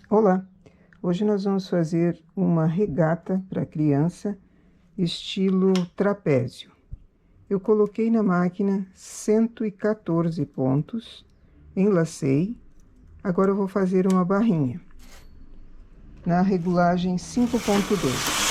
Olá! Hoje nós vamos fazer uma regata para criança, estilo trapézio. Eu coloquei na máquina 114 pontos, enlacei. Agora eu vou fazer uma barrinha na regulagem 5.2.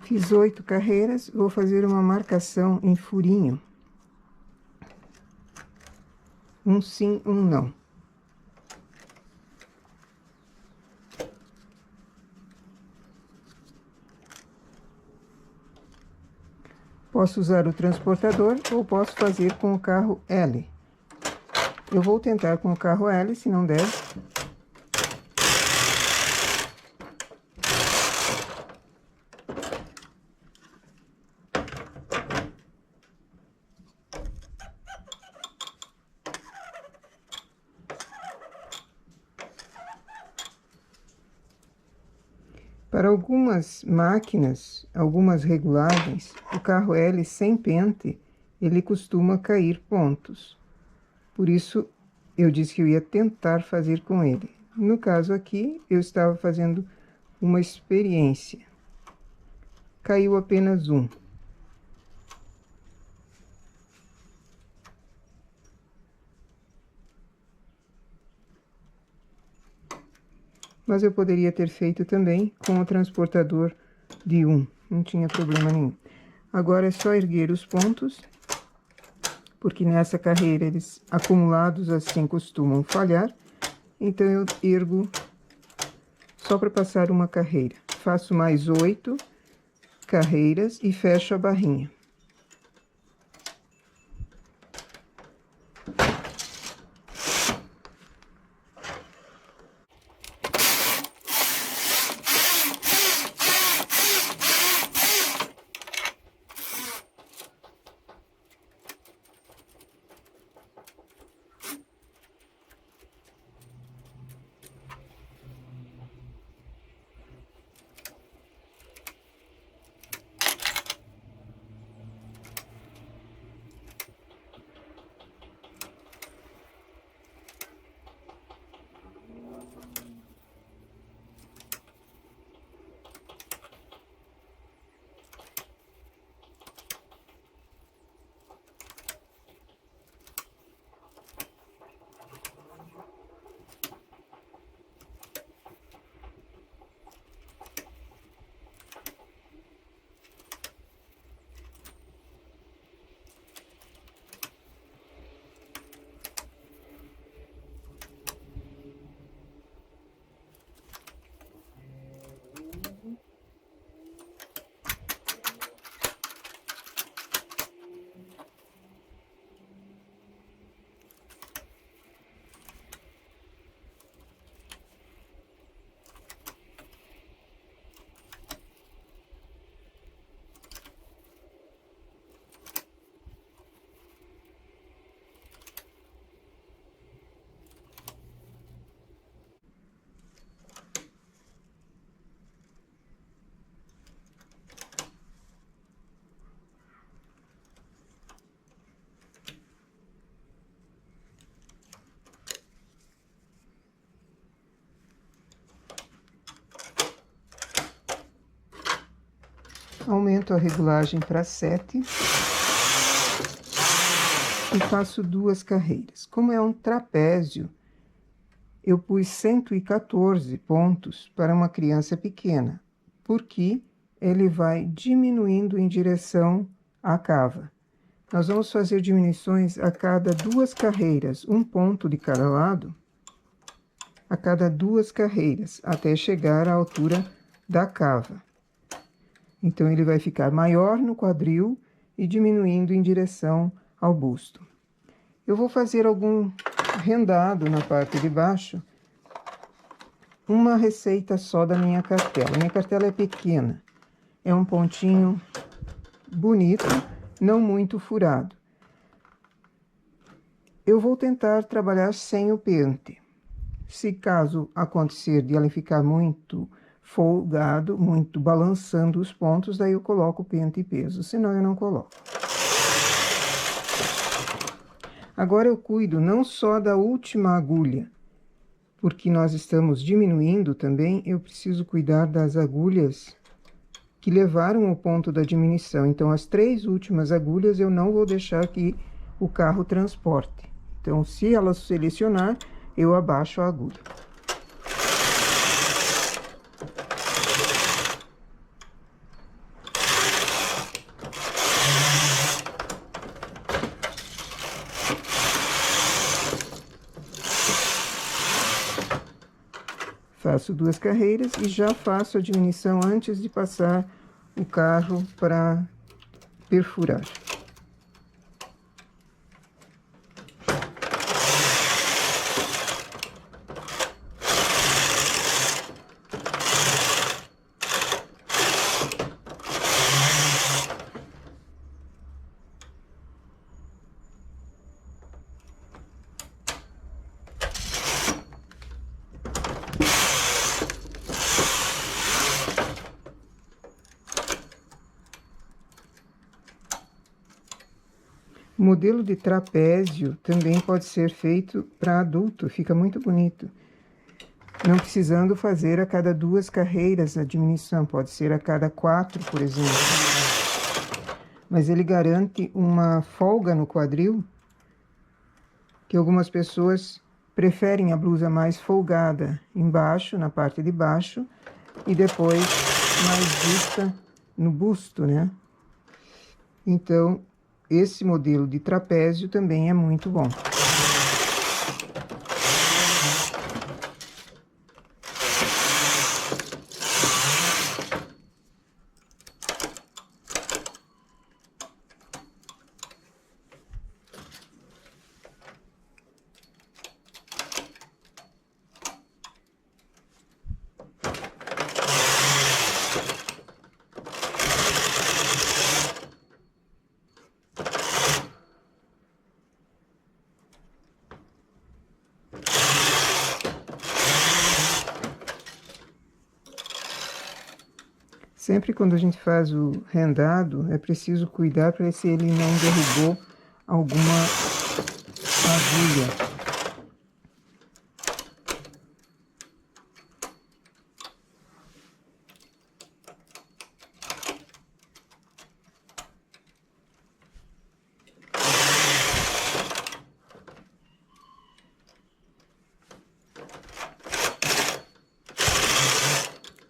Fiz 8 carreiras, vou fazer uma marcação em furinho. Um sim, um não. Posso usar o transportador ou posso fazer com o carro L. Eu vou tentar com o carro L, se não der. Para algumas máquinas, algumas regulagens, o carro L sem pente, ele costuma cair pontos. Por isso, eu disse que eu ia tentar fazer com ele. No caso aqui, eu estava fazendo uma experiência. Caiu apenas um. Mas eu poderia ter feito também com o transportador de 1, não tinha problema nenhum. Agora é só erguer os pontos, porque nessa carreira eles acumulados assim costumam falhar. Então eu ergo só para passar uma carreira. Faço mais 8 carreiras e fecho a barrinha. Aumento a regulagem para 7 e faço 2 carreiras. Como é um trapézio, eu pus 114 pontos para uma criança pequena, porque ele vai diminuindo em direção à cava. Nós vamos fazer diminuições a cada 2 carreiras, um ponto de cada lado, a cada 2 carreiras, até chegar à altura da cava. Então, ele vai ficar maior no quadril e diminuindo em direção ao busto. Eu vou fazer algum rendado na parte de baixo, uma receita só da minha cartela. Minha cartela é pequena, é um pontinho bonito, não muito furado. Eu vou tentar trabalhar sem o pente. Se caso acontecer de ela ficar muito folgado, muito balançando os pontos, daí eu coloco pente e peso, senão eu não coloco. Agora eu cuido não só da última agulha, porque nós estamos diminuindo também, eu preciso cuidar das agulhas que levaram ao ponto da diminuição. Então, as 3 últimas agulhas eu não vou deixar que o carro transporte. Então, se ela selecionar, eu abaixo a agulha. Faço 2 carreiras e já faço a diminuição antes de passar o carro para perfurar. O modelo de trapézio também pode ser feito para adulto, fica muito bonito. Não precisando fazer a cada 2 carreiras a diminuição, pode ser a cada 4, por exemplo. Mas ele garante uma folga no quadril, que algumas pessoas preferem a blusa mais folgada embaixo, na parte de baixo, e depois mais vista no busto, né? Então, esse modelo de trapézio também é muito bom. Sempre quando a gente faz o rendado, é preciso cuidar para ver se ele não derrubou alguma agulha.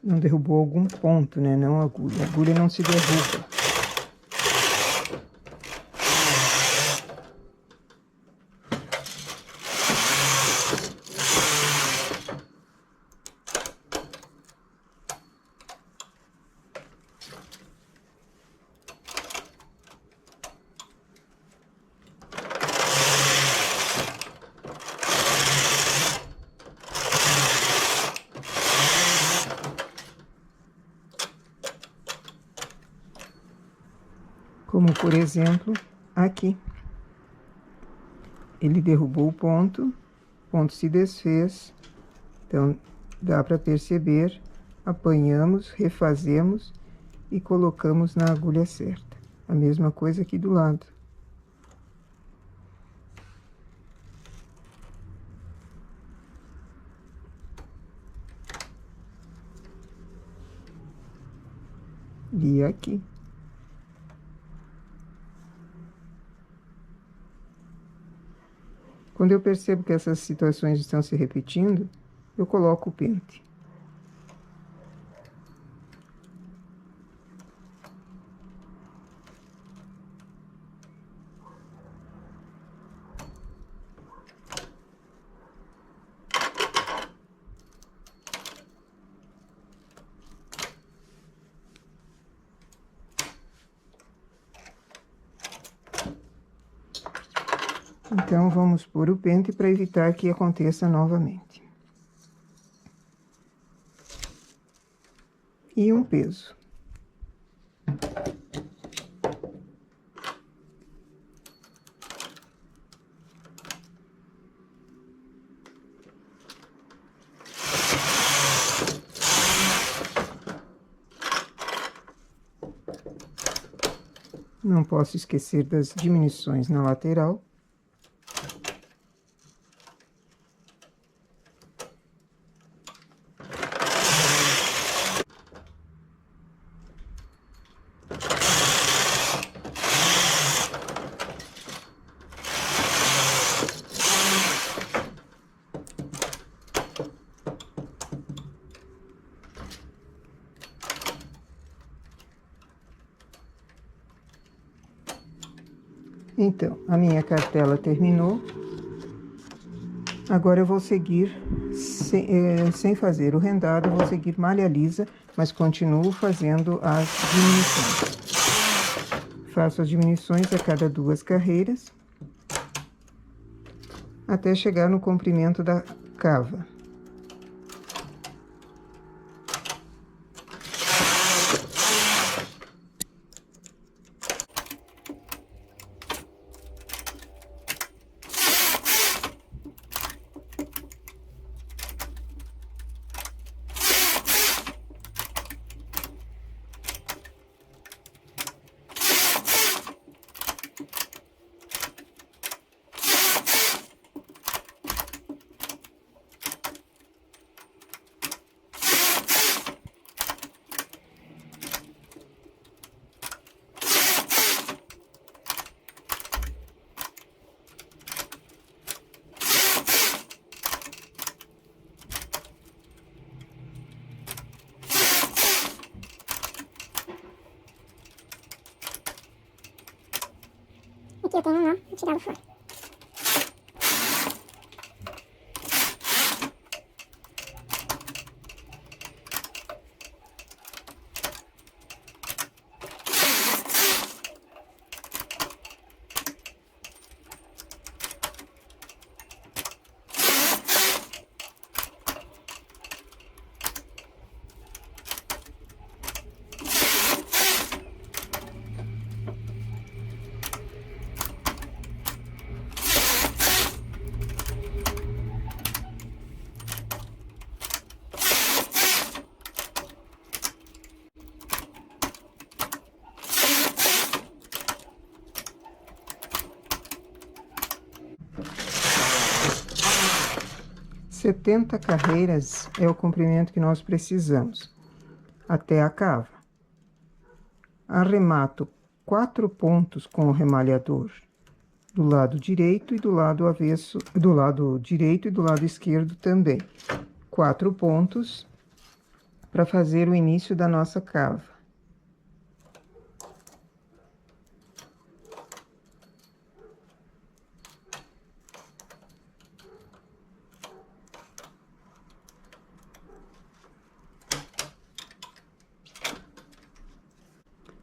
Não derrubou algum ponto, né? Não a agulha. A agulha não se derruba. Como, por exemplo, aqui. Ele derrubou o ponto se desfez. Então, dá para perceber, apanhamos, refazemos e colocamos na agulha certa. A mesma coisa aqui do lado. E aqui. Quando eu percebo que essas situações estão se repetindo, eu coloco o pente. Então, vamos pôr o pente para evitar que aconteça novamente. E um peso. Não posso esquecer das diminuições na lateral. Então, a minha cartela terminou. Agora eu vou seguir, sem fazer o rendado, vou seguir malha lisa, mas continuo fazendo as diminuições. Faço as diminuições a cada 2 carreiras, até chegar no comprimento da cava. Aqui eu tenho um nó, vou tirar o fora. Setenta carreiras é o comprimento que nós precisamos, até a cava. Arremato 4 pontos com o remalhador do lado direito e do lado avesso, do lado direito e do lado esquerdo também. 4 pontos para fazer o início da nossa cava.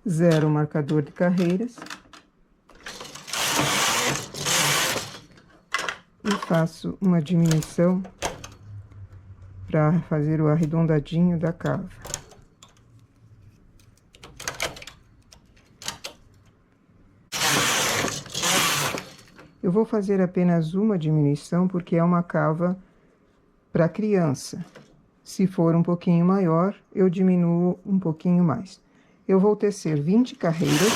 Zero o marcador de carreiras. E faço uma diminuição para fazer o arredondadinho da cava. Eu vou fazer apenas uma diminuição porque é uma cava para criança. Se for um pouquinho maior, eu diminuo um pouquinho mais. Eu vou tecer 20 carreiras.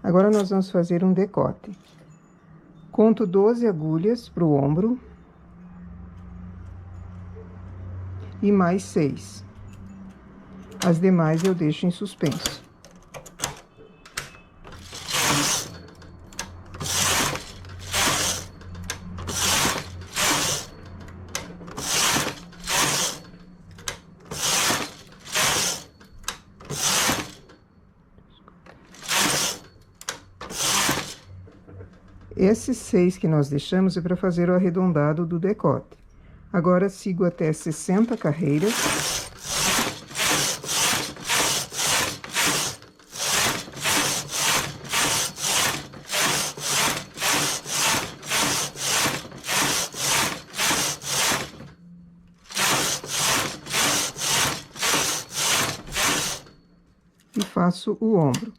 Agora, nós vamos fazer um decote. Conto 12 agulhas para o ombro. E mais 6. As demais eu deixo em suspenso. Esses 6 que nós deixamos é para fazer o arredondado do decote. Agora, sigo até 60 carreiras. E faço o ombro.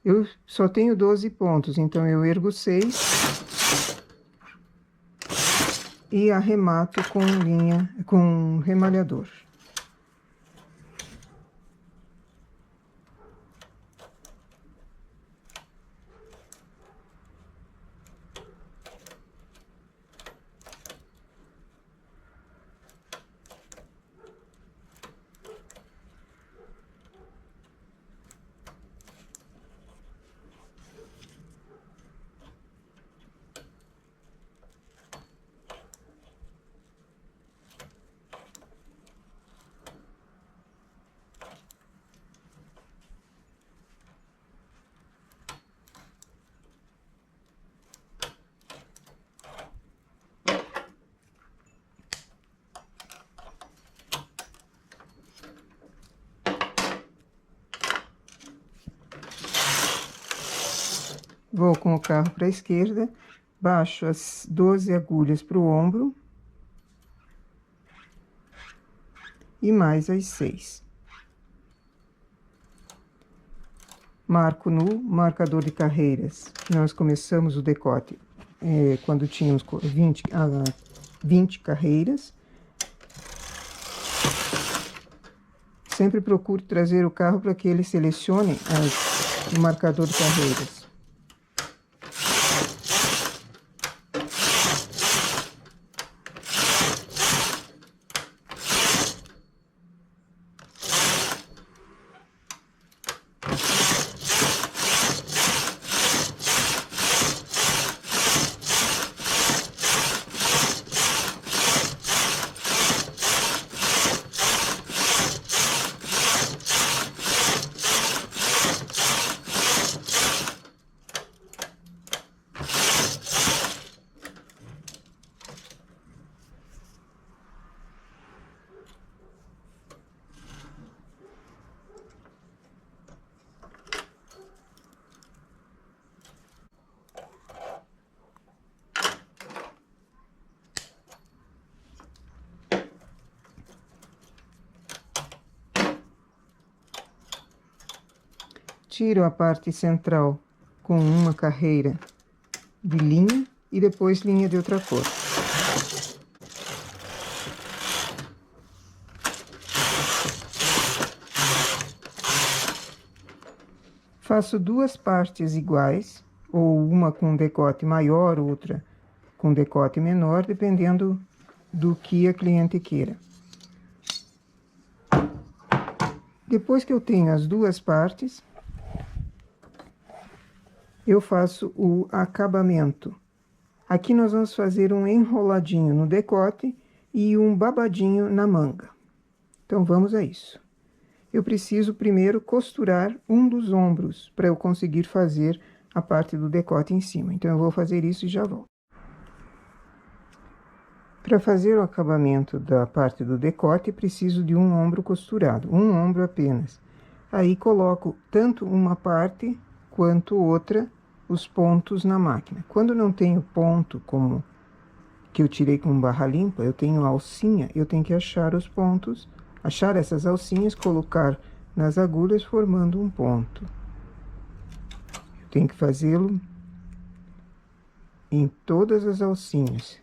Eu só tenho 12 pontos, então eu ergo 6 e arremato com remalhador. Vou com o carro para a esquerda, baixo as 12 agulhas para o ombro e mais as 6. Marco no marcador de carreiras. Nós começamos o decote quando tínhamos 20 carreiras. Sempre procure trazer o carro para que ele selecione o marcador de carreiras. Tiro a parte central com uma carreira de linha e depois linha de outra cor. Faço duas partes iguais, ou uma com decote maior, outra com decote menor, dependendo do que a cliente queira. Depois que eu tenho as duas partes, eu faço o acabamento. Aqui nós vamos fazer um enroladinho no decote e um babadinho na manga. Então, vamos a isso. Eu preciso primeiro costurar um dos ombros para eu conseguir fazer a parte do decote em cima. Então, eu vou fazer isso e já volto. Para fazer o acabamento da parte do decote, preciso de um ombro costurado, um ombro apenas. Aí, coloco tanto uma parte quanto outra os pontos na máquina. Quando não tenho ponto, como que eu tirei com barra limpa, eu tenho alcinha, eu tenho que achar os pontos, achar essas alcinhas, colocar nas agulhas, formando um ponto. Eu tenho que fazê-lo em todas as alcinhas.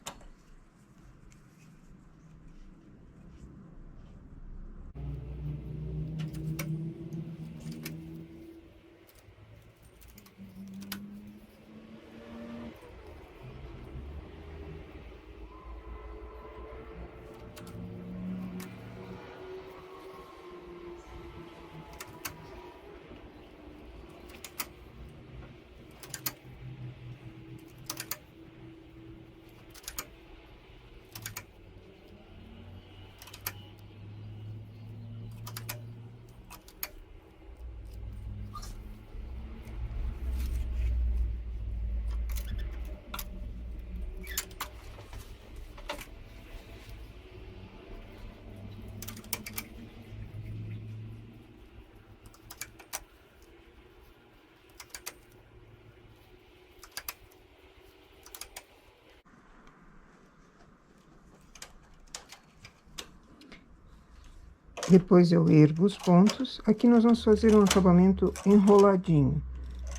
Depois eu ergo os pontos. Aqui nós vamos fazer um acabamento enroladinho.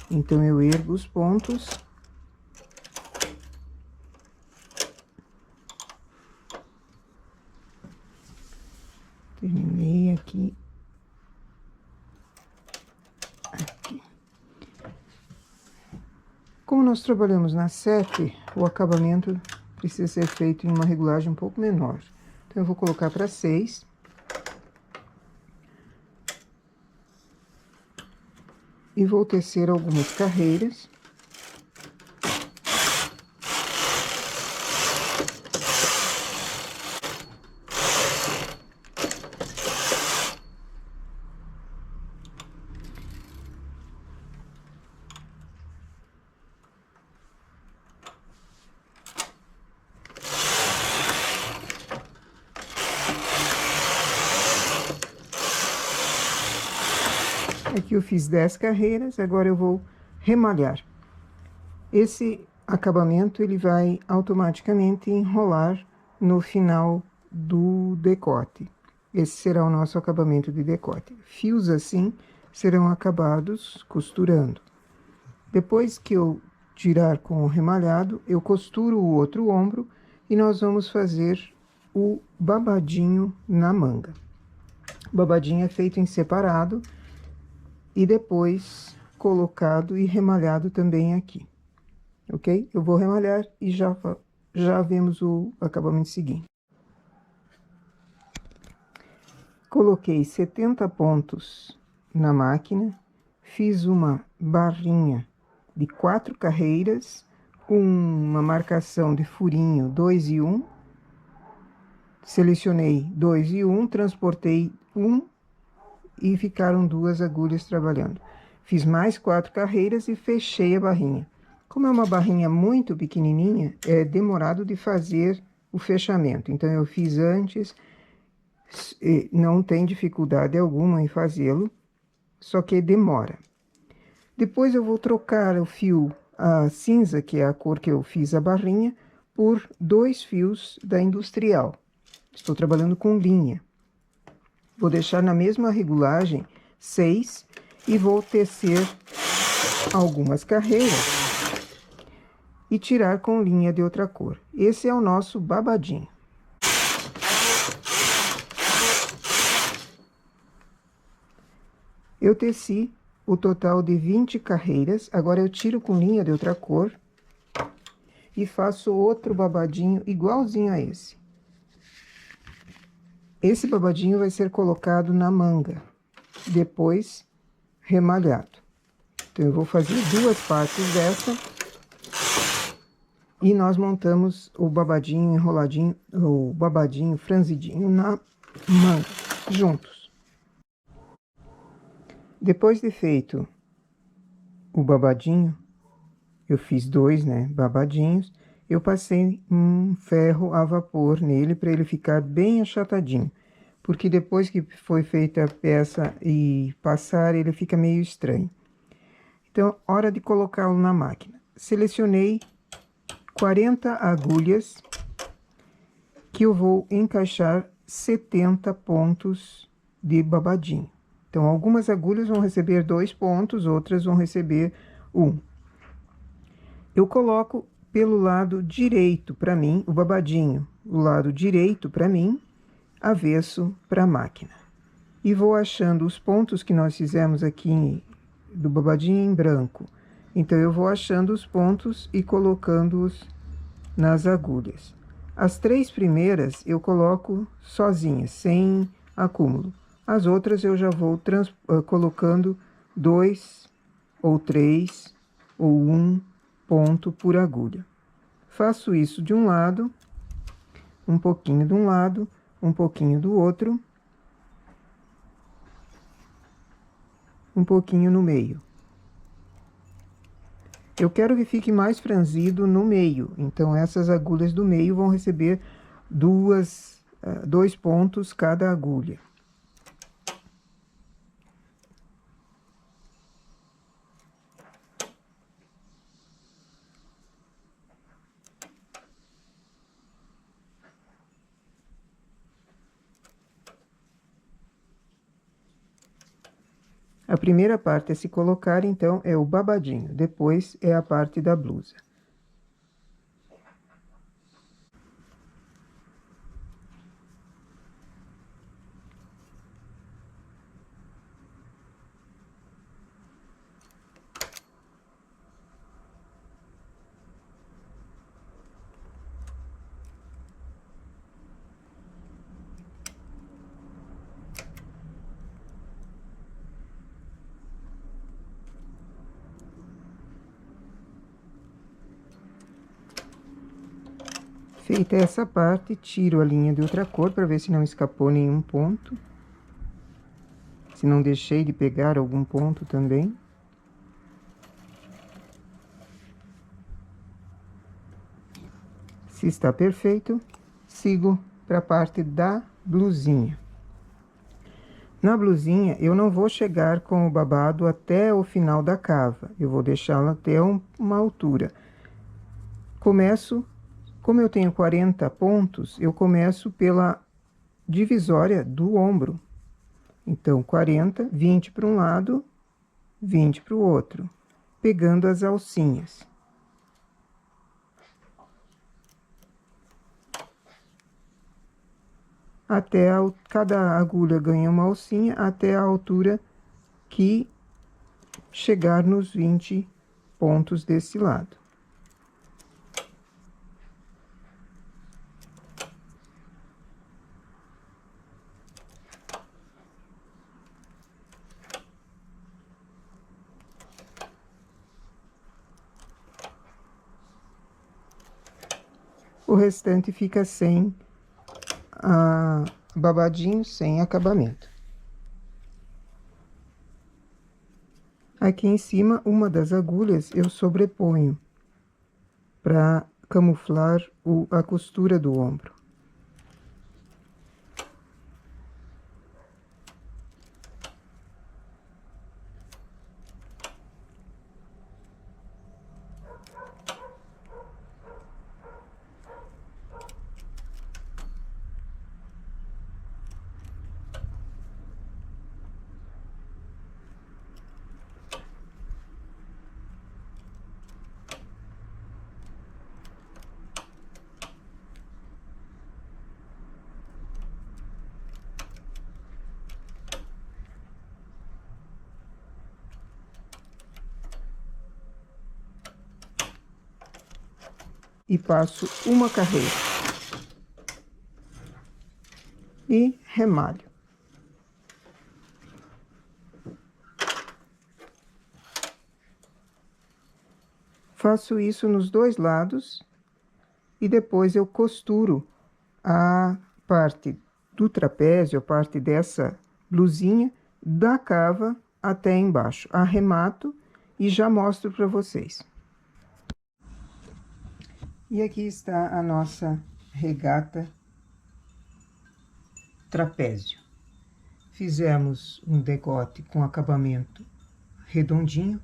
Então, eu ergo os pontos. Terminei aqui. Aqui. Como nós trabalhamos na 7, o acabamento precisa ser feito em uma regulagem um pouco menor. Então, eu vou colocar para 6. E vou tecer algumas carreiras. Aqui eu fiz 10 carreiras, agora eu vou remalhar. Esse acabamento, ele vai automaticamente enrolar no final do decote. Esse será o nosso acabamento de decote. Fios assim serão acabados costurando. Depois que eu tirar com o remalhado, eu costuro o outro ombro e nós vamos fazer o babadinho na manga. O babadinho é feito em separado e depois colocado e remalhado também aqui, ok? Eu vou remalhar e já vemos o acabamento seguinte. Coloquei 70 pontos na máquina, fiz uma barrinha de 4 carreiras, uma marcação de furinho 2 e 1, selecionei 2 e 1, transportei 1 e ficaram 2 agulhas trabalhando. Fiz mais 4 carreiras e fechei a barrinha. Como é uma barrinha muito pequenininha, é demorado de fazer o fechamento. Então, eu fiz antes, não tem dificuldade alguma em fazê-lo, só que demora. Depois, eu vou trocar o fio cinza, que é a cor que eu fiz a barrinha, por 2 fios da industrial. Estou trabalhando com linha. Vou deixar na mesma regulagem 6 e vou tecer algumas carreiras e tirar com linha de outra cor. Esse é o nosso babadinho. Eu teci o total de 20 carreiras, agora eu tiro com linha de outra cor e faço outro babadinho igualzinho a esse. Esse babadinho vai ser colocado na manga, depois remalhado. Então, eu vou fazer 2 partes dessa e nós montamos o babadinho enroladinho, o babadinho franzidinho na manga, juntos. Depois de feito o babadinho, eu fiz 2, né, babadinhos, eu passei um ferro a vapor nele para ele ficar bem achatadinho, porque depois que foi feita a peça e passar, ele fica meio estranho. Então, hora de colocá-lo na máquina. Selecionei 40 agulhas que eu vou encaixar 70 pontos de babadinho. Então, algumas agulhas vão receber 2 pontos, outras vão receber 1. Eu coloco pelo lado direito para mim, o babadinho, o lado direito para mim, avesso para a máquina. E vou achando os pontos que nós fizemos aqui do babadinho em branco. Então, eu vou achando os pontos e colocando-os nas agulhas. As 3 primeiras eu coloco sozinhas, sem acúmulo. As outras eu já vou colocando 2 ou 3 ou 1 ponto por agulha. Faço isso de um lado, um pouquinho de um lado, um pouquinho do outro, um pouquinho no meio. Eu quero que fique mais franzido no meio, então essas agulhas do meio vão receber 2 pontos cada agulha. A primeira parte a se colocar, então, é o babadinho, depois é a parte da blusa. Feita essa parte, tiro a linha de outra cor para ver se não escapou nenhum ponto. Se não deixei de pegar algum ponto também. Se está perfeito, sigo para a parte da blusinha. Na blusinha, eu não vou chegar com o babado até o final da cava. Eu vou deixá-la até uma altura. Como eu tenho 40 pontos, eu começo pela divisória do ombro. Então, 40, 20 para um lado, 20 para o outro, pegando as alcinhas. Cada agulha ganha uma alcinha até a altura que chegar nos 20 pontos desse lado. O restante fica sem babadinho, sem acabamento. Aqui em cima, uma das agulhas eu sobreponho para camuflar a costura do ombro. E passo uma carreira. E remalho. Faço isso nos dois lados e depois eu costuro a parte do trapézio, a parte dessa blusinha, da cava até embaixo. Arremato e já mostro para vocês. E aqui está a nossa regata trapézio. Fizemos um decote com acabamento redondinho,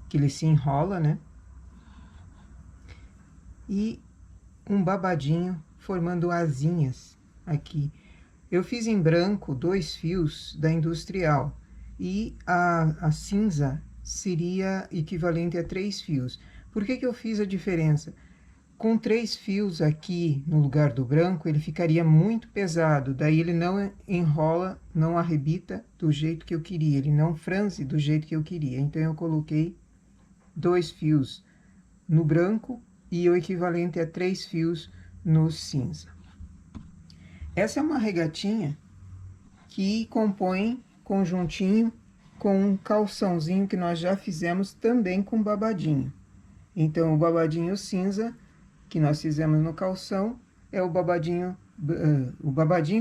que ele se enrola, né? E um babadinho formando asinhas aqui. Eu fiz em branco 2 fios da Industrial e a cinza seria equivalente a 3 fios. Por que que eu fiz a diferença? Com 3 fios aqui no lugar do branco, ele ficaria muito pesado, daí ele não enrola, não arrebita do jeito que eu queria, ele não franze do jeito que eu queria. Então, eu coloquei 2 fios no branco e o equivalente a 3 fios no cinza. Essa é uma regatinha que compõe conjuntinho com um calçãozinho que nós já fizemos também com babadinho. Então, o babadinho cinza que nós fizemos no calção é o babadinho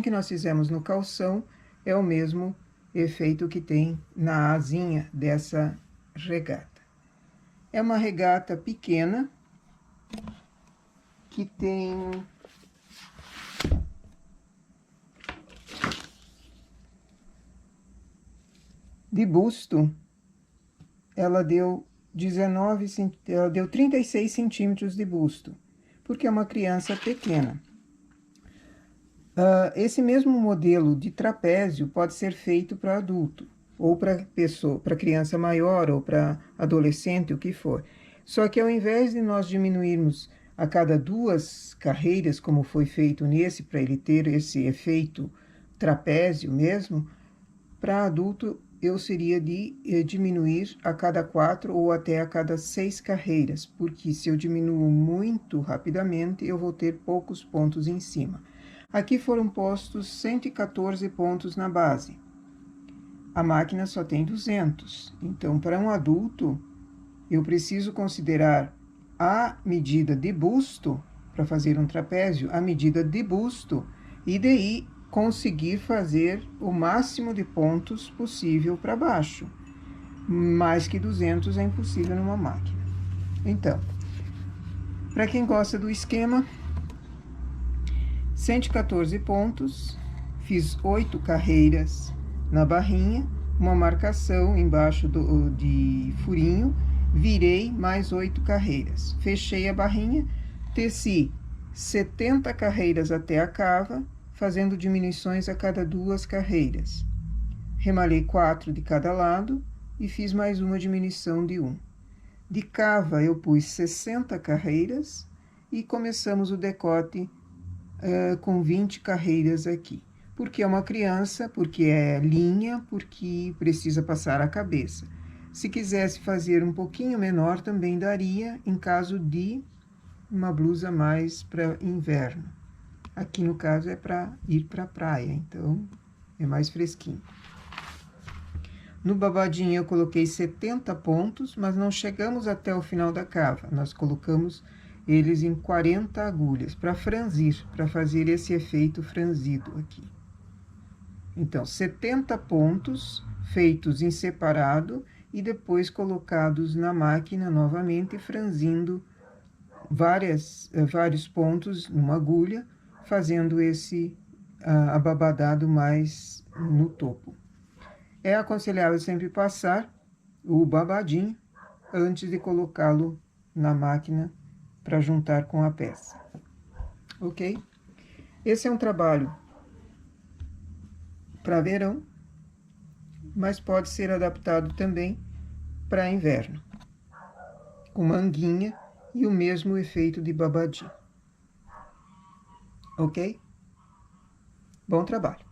que nós fizemos no calção é o mesmo efeito que tem na asinha dessa regata. É uma regata pequena que tem de busto, ela deu 36 centímetros de busto, porque é uma criança pequena. Esse mesmo modelo de trapézio pode ser feito para adulto, ou para criança maior, ou para adolescente, o que for. Só que ao invés de nós diminuirmos a cada 2 carreiras, como foi feito nesse, para ele ter esse efeito trapézio mesmo, para adulto eu seria de diminuir a cada 4 ou até a cada 6 carreiras, porque se eu diminuo muito rapidamente, eu vou ter poucos pontos em cima. Aqui foram postos 114 pontos na base. A máquina só tem 200, então para um adulto, eu preciso considerar a medida de busto para fazer um trapézio a medida de busto e daí conseguir fazer o máximo de pontos possível para baixo. Mais que 200 é impossível numa máquina. Então, para quem gosta do esquema, 114 pontos, fiz 8 carreiras na barrinha, uma marcação embaixo de furinho, virei mais 8 carreiras. Fechei a barrinha, teci 70 carreiras até a cava, fazendo diminuições a cada 2 carreiras. Remalhei 4 de cada lado e fiz mais uma diminuição de 1. De cava eu pus 60 carreiras e começamos o decote com 20 carreiras aqui. Porque é uma criança, porque é linha, porque precisa passar a cabeça. Se quisesse fazer um pouquinho menor, também daria, em caso de uma blusa mais para inverno. Aqui, no caso, é para ir para a praia, então é mais fresquinho. No babadinho, eu coloquei 70 pontos, mas não chegamos até o final da cava. Nós colocamos eles em 40 agulhas, para franzir, para fazer esse efeito franzido aqui. Então, 70 pontos feitos em separado e depois colocados na máquina novamente, franzindo vários pontos numa agulha, fazendo esse ababadado mais no topo. É aconselhável sempre passar o babadinho antes de colocá-lo na máquina para juntar com a peça. Ok? Esse é um trabalho para verão, mas pode ser adaptado também para inverno, com manguinha e o mesmo efeito de babadinho. Ok? Bom trabalho!